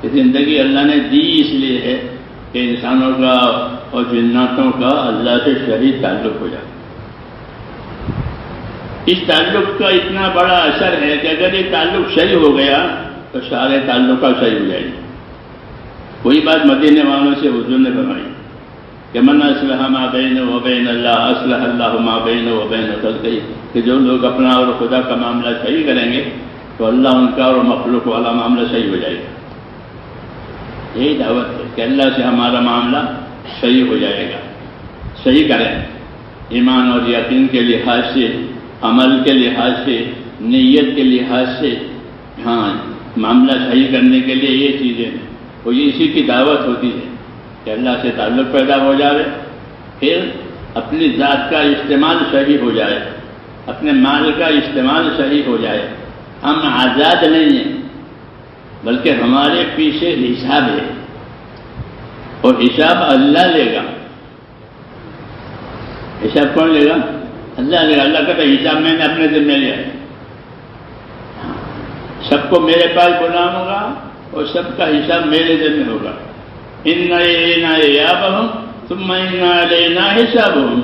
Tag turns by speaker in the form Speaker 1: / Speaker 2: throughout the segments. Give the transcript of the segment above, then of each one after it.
Speaker 1: کہ زندگی اللہ نے دی اس لیے ہے کہ انسانوں کا اور جناتوں کا اللہ سے شدید تعلق ہو جائے۔ اس تعلق کا اتنا بڑا اثر ہے کہ اگر یہ تعلق صحیح ہو گیا تو سارے تعلقات صحیح ہو جائیں گے۔ وہی بات مدینے والوں سے حضور نے فرمائی کہ من اصلح ما بین و بین اللہ اصلح اللہ ما بین و بین خلقہ، کہ جو لوگ اپنا اور خدا کا معاملہ صحیح کریں گے تو اللہ ان کا اور مخلوق والا معاملہ صحیح ہو جائے گا۔ یہی دعوت ہے کہ اللہ سے ہمارا معاملہ صحیح ہو جائے گا۔ صحیح کریں، ایمان اور یقین کے لحاظ سے، عمل کے لحاظ سے، نیت کے لحاظ سے، ہاں معاملہ صحیح کرنے کے لیے یہ چیزیں ہیں، اور یہ اسی کی دعوت ہوتی ہے کہ اللہ سے تعلق پیدا ہو جائے، پھر اپنی ذات کا استعمال صحیح ہو جائے، اپنے مال کا استعمال صحیح ہو جائے۔ ہم آزاد نہیں ہیں بلکہ ہمارے پیچھے حساب ہے، اور حساب اللہ لے گا۔ حساب کون لے گا؟ اللہ لے گا۔ اللہ کہتا ہے حساب میں نے اپنے ذمہ لیا، سب کو میرے پاس بلاؤں گا اور سب کا حساب میرے ذمہ ہوگا۔ ان الینا ایابہم ثم ان علینا حسابہم،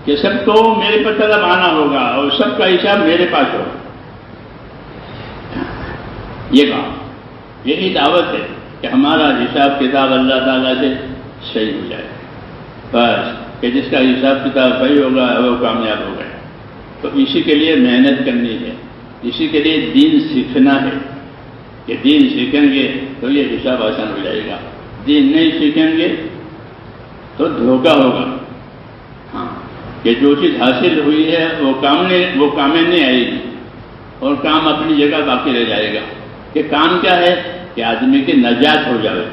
Speaker 1: کہ سب کو میرے پر طرف آنا ہوگا اور سب کا حساب میرے پاس ہوگا۔ یہ کام، یہی دعوت ہے کہ ہمارا حساب کتاب اللہ تعالیٰ سے صحیح ہو جائے، بس کہ جس کا حساب کتاب صحیح ہوگا وہ کامیاب ہو گیا۔ تو اسی کے لیے محنت کرنی ہے، اسی کے لیے دین سیکھنا ہے کہ دین سیکھیں گے تو یہ حساب آسان ہو جائے گا، دین نہیں سیکھیں گے تو دھوکہ ہوگا۔ ہاں، کہ جو چیز حاصل ہوئی ہے وہ کام میں نہیں آئے گی، اور کام اپنی جگہ باقی رہ جائے گا۔ کہ کام کیا ہے؟ کہ آدمی کی نجات ہو جائے،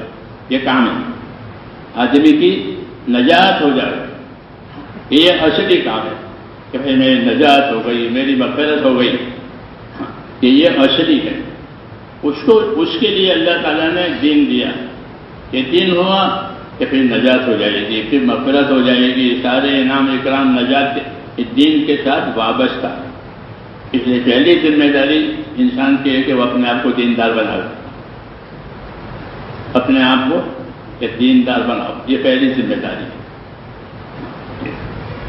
Speaker 1: یہ کام ہے، آدمی کی نجات ہو جائے، یہ اصلی کام ہے کہ بھائی میری نجات ہو گئی، میری مغفرت ہو گئی، کہ یہ اصلی ہے۔ اس کے لیے اللہ تعالیٰ نے دین دیا، کہ دین ہوا کہ پھر نجات ہو جائے گی، پھر مغفرت ہو جائے گی، سارے انعام اکرام نجات کے دین کے ساتھ وابستہ۔ اس لیے پہلی ذمہ داری انسان کی ہے کہ وہ اپنے آپ کو دیندار بناؤ، اپنے آپ کو ایک دیندار بناؤ، یہ پہلی ذمہ داری ہے۔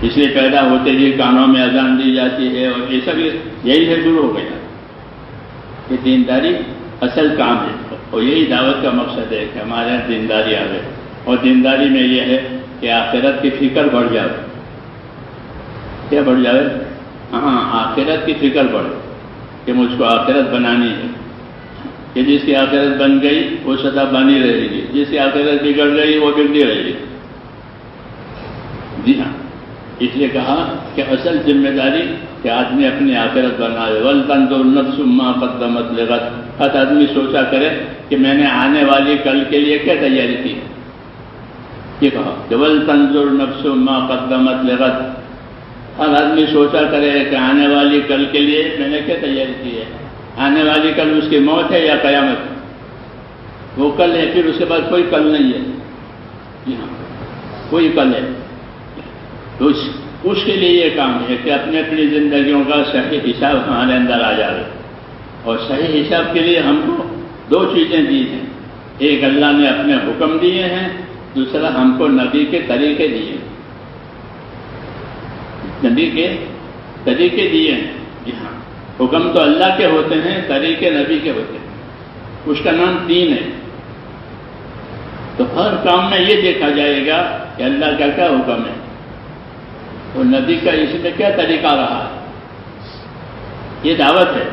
Speaker 1: اس لیے پیدا ہوتے ہی کانوں میں اذان دی جاتی ہے، اور یہ سب یہی سے شروع ہو گیا کہ دینداری اصل کام ہے، اور یہی دعوت کا مقصد ہے کہ ہمارے یہاں دینداری آئے، اور دینداری میں یہ ہے کہ آخرت کی فکر بڑھ جائے۔ کیا بڑھ جائے؟ ہاں، آخرت کی فکر بڑھے کہ مجھ کو آخرت بنانی ہے، کہ جس کی آخرت بن گئی وہ سدا بنی رہے گی، جس کی آخرت بگڑ گئی وہ بگڑی رہے گی۔ جی ہاں، اس لیے کہا کہ اصل ذمہ داری کہ آدمی اپنی آخرت بنائے۔ وَلْتَنْظُرْ نَفْسٌ مَّا قَدَّمَتْ لِغَدٍ، ہر آدمی سوچا کرے کہ میں نے آنے والی کل کے لیے کیا تیاری کی ہے۔ یہ کہا کہ وَلْتَنْظُرْ نَفْسٌ مَّا قَدَّمَتْ لِغَدٍ، ہر آدمی سوچا کرے کہ آنے والی کل کے لیے میں نے کیا تیاری کی ہے۔ آنے والی کل اس کی موت ہے یا قیامت؟ وہ کل ہے، پھر اس کے بعد کوئی کل نہیں ہے۔ جی ہاں، کوئی کل ہے۔ تو اس کے لیے یہ کام ہے کہ اپنے اپنی زندگیوں کا صحیح حساب ہمارے اندر آ جائے، اور صحیح حساب کے لیے ہم کو دو چیزیں دی ہیں، ایک اللہ نے اپنے حکم دیے ہیں، دوسرا ہم کو نبی کے طریقے دیے ہیں، نبی کے طریقے دیے ہیں۔ جی ہاں، حکم تو اللہ کے ہوتے ہیں، طریقے نبی کے ہوتے ہیں، اس کا نام دین ہے۔ تو ہر کام میں یہ دیکھا جائے گا کہ اللہ کا کیا حکم ہے اور نبی کا اس میں کیا طریقہ رہا، یہ دعوت ہے۔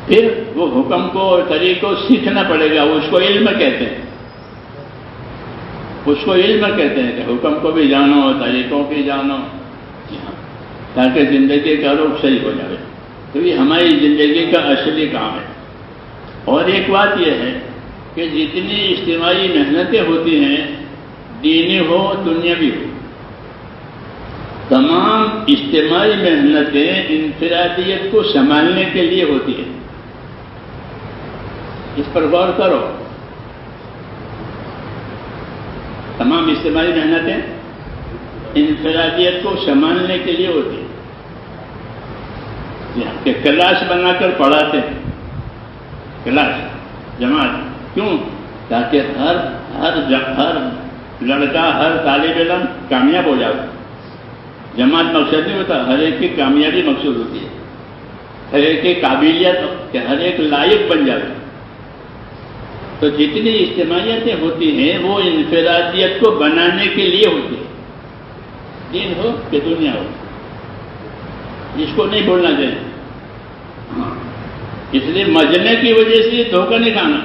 Speaker 1: پھر وہ حکم کو اور طریقوں سیکھنا پڑے گا، اس کو علم کہتے ہیں، اس کو علم کہتے ہیں کہ حکم کو بھی جانو اور طریقوں بھی جانو، تاکہ زندگی کا رخ صحیح ہو جائے۔ تو یہ ہماری زندگی کا اصلی کام ہے۔ اور ایک بات یہ ہے کہ جتنی اجتماعی محنتیں ہوتی ہیں، دینی ہو دنیاوی ہو، تمام اجتماعی محنتیں انفرادیت کو سنبھالنے کے لیے ہوتی ہیں۔ اس پر غور کرو، تمام اجتماعی محنتیں انفرادیت کو سنبھالنے کے لیے ہوتی ہیں۔ کہ کلاس بنا کر پڑھاتے ہیں، کلاس جماعت کیوں؟ تاکہ ہر لڑکا، ہر طالب علم کامیاب ہو جائے. جماعت مقصد نہیں ہوتا، ہر ایک کی کامیابی مقصود ہوتی ہے، ہر ایک کی قابلیت کہ ہر ایک لائق بن جائے. تو جتنی اجتماعیتیں ہوتی ہیں وہ انفرادیت کو بنانے کے لیے ہوتی ہے، دین ہو کہ دنیا ہو. اس کو نہیں بولنا چاہیے. اس لیے مجمع کی وجہ سے دھوکہ نہیں کھانا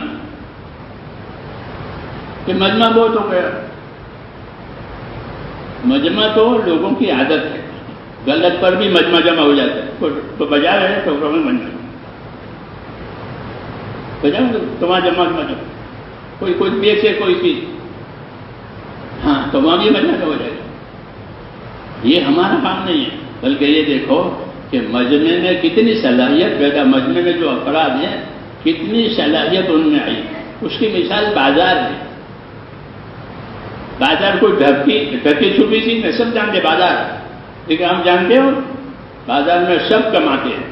Speaker 1: کہ مجمع بہت ہو گیا. مجمع تو لوگوں کی عادت ہے، غلط پر بھی مجمع جمع ہو جاتا ہے. تو بجا رہے تو مجمع بجاؤ تمہارا جمع کوئی پیٹ سے کوئی چیز، ہاں تو وہاں بھی مجمع کا ہو جائے گا. یہ ہمارا کام نہیں ہے، بلکہ یہ دیکھو کہ مجمع میں کتنی صلاحیت پیدا، مجمع میں جو افراد ہیں کتنی صلاحیت ان میں آئی. اس کی مثال بازار ہے. بازار کوئی ڈھکی چھپی چیز نہیں، سب جانتے بازار. لیکن ہم جانتے ہو بازار میں سب کماتے ہیں.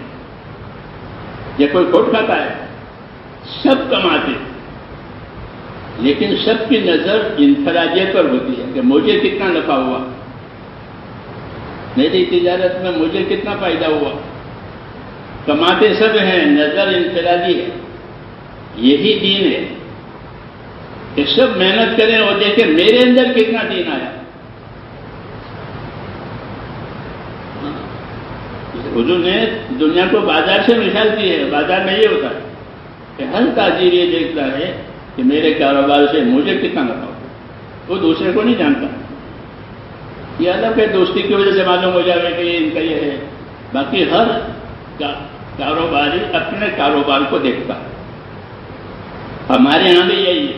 Speaker 1: یہ کوئی کھوٹ کھاتا ہے؟ سب کماتے ہیں، لیکن سب کی نظر انفرادیت پر ہوتی ہے کہ مجھے کتنا نفع ہوا، میری تجارت میں مجھے کتنا فائدہ ہوا. کماتے سب ہیں، نظر انفرادی ہے. یہی دین ہے کہ سب محنت کریں اور دیکھیں میرے اندر کتنا دین آیا. حضور نے دنیا کو بازار سے مثال دی ہے. بازار میں یہ ہوتا ہے کہ ہر تاجر یہ دیکھتا ہے کہ میرے کاروبار سے مجھے کتنا نفع ہو. وہ دوسرے کو نہیں جانتا. یہ الگ ہے، دوستی کی وجہ سے معلوم ہو جائے کہ یہ ان کا یہ ہے. باقی ہر کاروباری اپنے کاروبار کو دیکھتا. ہمارے یہاں بھی یہی ہے،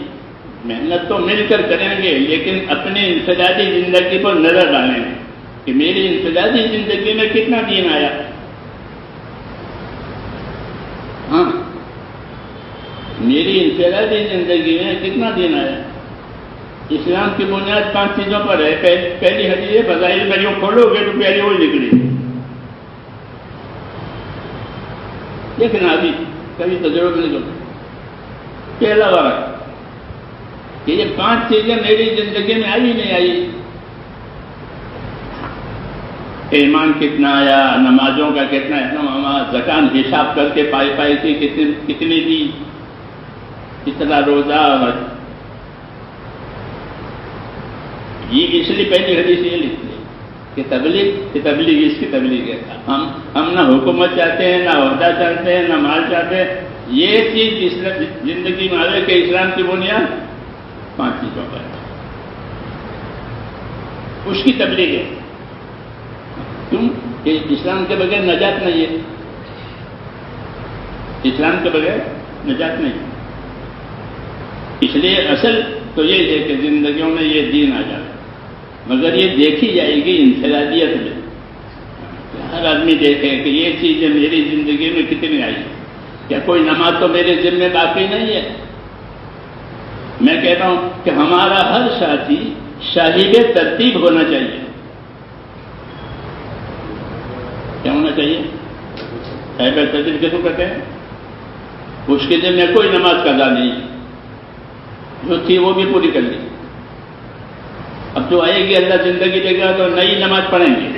Speaker 1: محنت تو مل کر کریں گے لیکن اپنی انفرادی زندگی پر نظر ڈالیں گے کہ میری انفرادی زندگی میں کتنا دین آیا. ہاں، میری انفرادی زندگی میں کتنا دین آیا. اسلام کی بنیاد 5 چیزوں پر ہے. پہلی حدیث ہے فضائل میں جو کھولو گے تو پہلی وہی نکلی. لیکن ابھی کبھی تجربہ نہیں کرتا. پہلا ورق کہ یہ 5 چیزیں میری زندگی میں آئی نہیں آئی. ایمان کتنا آیا، نمازوں کا کتنا اہتمام، زکات حساب کر کے پائی تھی کتنی دی، کتنا روزہ. یہ اس لیے پہلی حدیث یہ لکھتی ہے کہ تبلیغ اس کی تبلیغ ہے. ہم نہ حکومت چاہتے ہیں، نہ عہدہ چاہتے ہیں، نہ مال چاہتے ہیں. یہ چیز زندگی میں آئے کہ اسلام کی بنیاد 5 چیزوں پر ہے، اس کی تبلیغ ہے. کیوں کہ اسلام کے بغیر نجات نہیں ہے. اسلام کے بغیر نجات نہیں. اس لیے اصل تو یہ ہے کہ زندگیوں میں یہ دین آ جائے، مگر یہ دیکھی جائے گی انفرادیت میں. ہر آدمی دیکھے کہ یہ چیزیں میری زندگی میں کتنی آئی. کیا کوئی نماز تو میرے ذمہ باقی نہیں ہے؟ میں کہتا ہوں کہ ہمارا ہر ساتھی صاحب ترتیب ہونا چاہیے. کیا ہونا چاہیے؟ صاحب ترتیب کس کو کہتے ہیں؟ اس کے ذمہ کوئی نماز قضا نہیں، جو تھی وہ بھی پوری کر لی. اب جو آئے گی اللہ زندگی دے گا تو نئی نماز پڑھیں گے.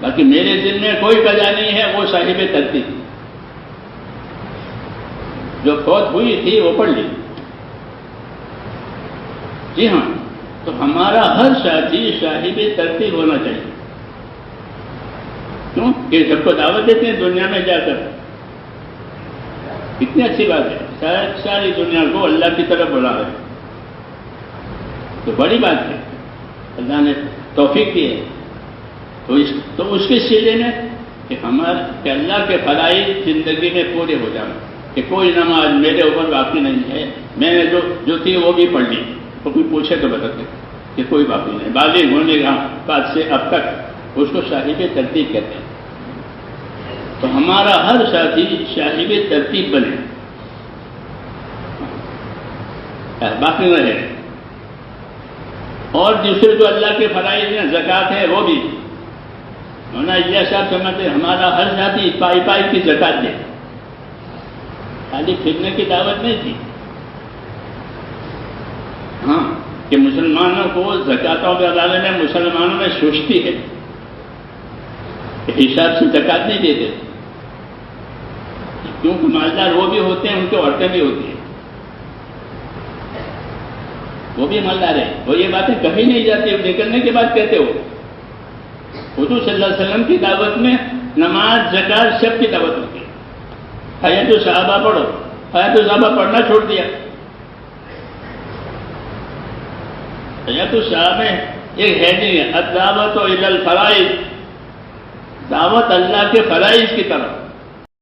Speaker 1: باقی میرے ذمہ کوئی قضا نہیں ہے، وہ صاحب ترتیب. جو فوت ہوئی تھی وہ پڑھ لی. جی ہاں، تو ہمارا ہر ساتھی صاحب ترتیب ہونا چاہیے. کیوں کہ سب کو دعوت دیتے ہیں دنیا میں جا کر. کتنی اچھی بات ہے، ساری دنیا کو اللہ کی طرف بلا رہے ہیں تو بڑی بات ہے. اللہ نے توفیق دی ہے. تو اس کے سلسلے میں کہ اللہ کے فرائض زندگی میں پورے ہو جائیں کہ کوئی نماز میرے اوپر باقی نہیں ہے. میں نے جو تھی وہ بھی پڑھ لی. تو کوئی پوچھے تو بتاتے کہ کوئی باقی نہیں. بالغ ہونے کے بعد سے اب تک اس کو صاحب ترتیب کہتے ہیں. تو ہمارا ہر ساتھی صاحب ترتیب بنے، باقی رہے. اور دوسرے جو اللہ کے فرائض ہیں، زکوٰۃ ہے، وہ بھی مولانا الیاس صاحب سمجھتے ہمارا ہر ساتھی پائی کی زکوٰۃ دے. خالی پھرنے کی دعوت نہیں تھی. ہاں کہ مسلمانوں کو زکاتوں کے بارے میں مسلمانوں میں سستی ہے، حساب سے زکات نہیں دیتے، کیونکہ مالدار وہ بھی ہوتے ہیں، ان کی عورتیں بھی ہوتی ہیں، وہ بھی مالدار ہیں. وہ یہ باتیں کہیں نہیں جاتی، نکلنے کے بعد کہتے ہو. حضور صلی اللہ علیہ وسلم کی دعوت میں نماز زکات سب کی دعوت ہوتی ہے. حیات الصحابہ پڑھو، حیات الصحابہ پڑھنا چھوڑ دیا. حیات الصحابہ ایک ہے نہیں، الدعوۃ الی الفرائض، دعوت اللہ کے فرائض کی طرف.